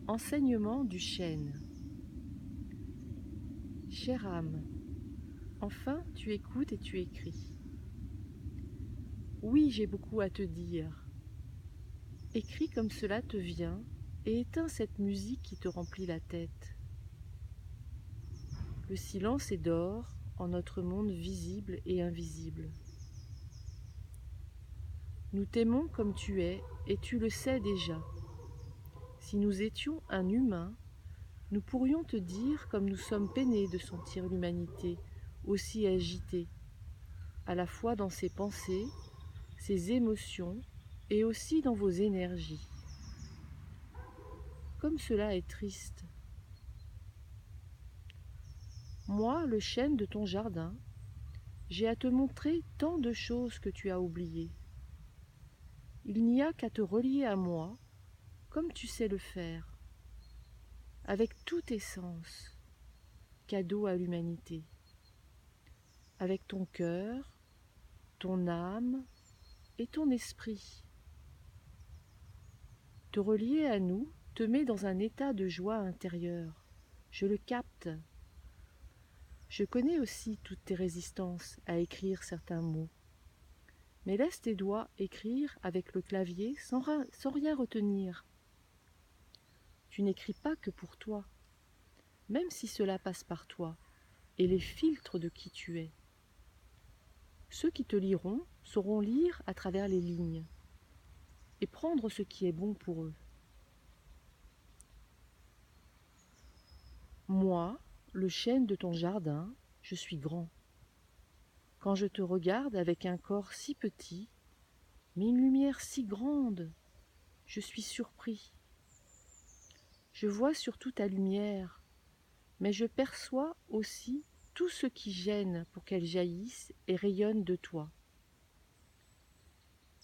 Enseignement du chêne. Chère âme, enfin tu écoutes et tu écris. Oui, j'ai beaucoup à te dire. Écris comme cela te vient et éteins cette musique qui te remplit la tête. Le silence est d'or en notre monde visible et invisible. Nous t'aimons comme tu es et tu le sais déjà. Si nous étions un humain, nous pourrions te dire comme nous sommes peinés de sentir l'humanité aussi agitée, à la fois dans ses pensées, ses émotions et aussi dans vos énergies. Comme cela est triste. Moi, le chêne de ton jardin, j'ai à te montrer tant de choses que tu as oubliées. Il n'y a qu'à te relier à moi, comme tu sais le faire, avec tous tes sens, cadeau à l'humanité, avec ton cœur, ton âme et ton esprit. Te relier à nous te met dans un état de joie intérieure. Je le capte. Je connais aussi toutes tes résistances à écrire certains mots. Mais laisse tes doigts écrire avec le clavier sans rien retenir. Tu n'écris pas que pour toi, même si cela passe par toi et les filtres de qui tu es. Ceux qui te liront sauront lire à travers les lignes et prendre ce qui est bon pour eux. Moi, le chêne de ton jardin, je suis grand. Quand je te regarde avec un corps si petit, mais une lumière si grande, je suis surpris. Je vois surtout ta lumière, mais je perçois aussi tout ce qui gêne pour qu'elle jaillisse et rayonne de toi.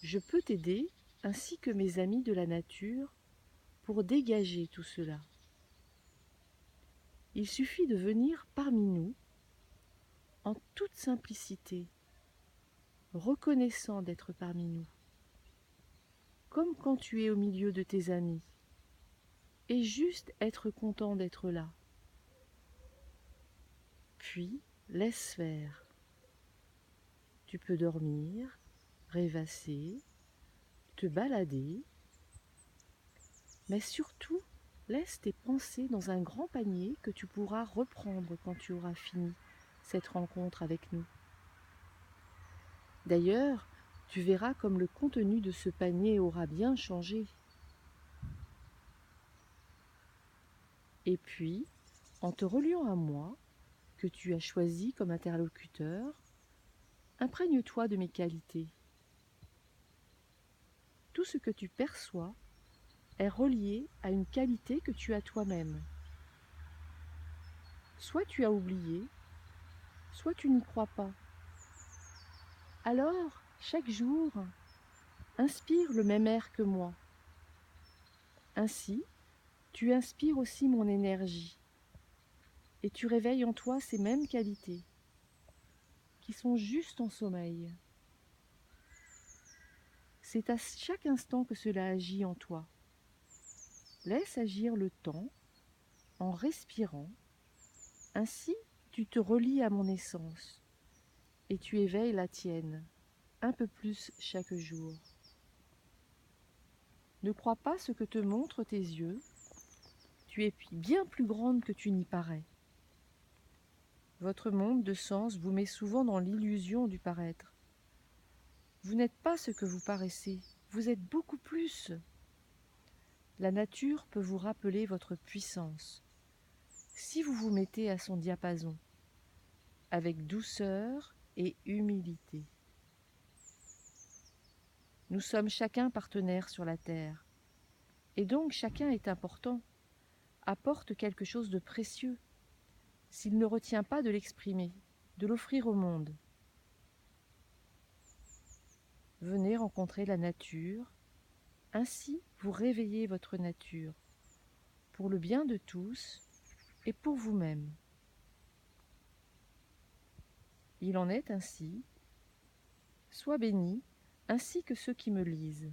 Je peux t'aider, ainsi que mes amis de la nature, pour dégager tout cela. Il suffit de venir parmi nous, en toute simplicité, reconnaissant d'être parmi nous, comme quand tu es au milieu de tes amis, et juste être content d'être là. Puis, laisse faire. Tu peux dormir, rêvasser, te balader, mais surtout, laisse tes pensées dans un grand panier que tu pourras reprendre quand tu auras fini cette rencontre avec nous. D'ailleurs, tu verras comme le contenu de ce panier aura bien changé. Et puis, en te reliant à moi, que tu as choisi comme interlocuteur, imprègne-toi de mes qualités. Tout ce que tu perçois est relié à une qualité que tu as toi-même. Soit tu as oublié, soit tu n'y crois pas. Alors, chaque jour, inspire le même air que moi. Ainsi, tu inspires aussi mon énergie et tu réveilles en toi ces mêmes qualités qui sont juste en sommeil. C'est à chaque instant que cela agit en toi. Laisse agir le temps en respirant. Ainsi, tu te relies à mon essence et tu éveilles la tienne un peu plus chaque jour. Ne crois pas ce que te montrent tes yeux. Tu es bien plus grande que tu n'y parais. Votre monde de sens vous met souvent dans l'illusion du paraître. Vous n'êtes pas ce que vous paraissez, vous êtes beaucoup plus. La nature peut vous rappeler votre puissance, si vous vous mettez à son diapason, avec douceur et humilité. Nous sommes chacun partenaire sur la terre, et donc chacun est important, apporte quelque chose de précieux, s'il ne retient pas de l'exprimer, de l'offrir au monde. Venez rencontrer la nature, ainsi vous réveillez votre nature, pour le bien de tous et pour vous-même. Il en est ainsi, sois béni, ainsi que ceux qui me lisent.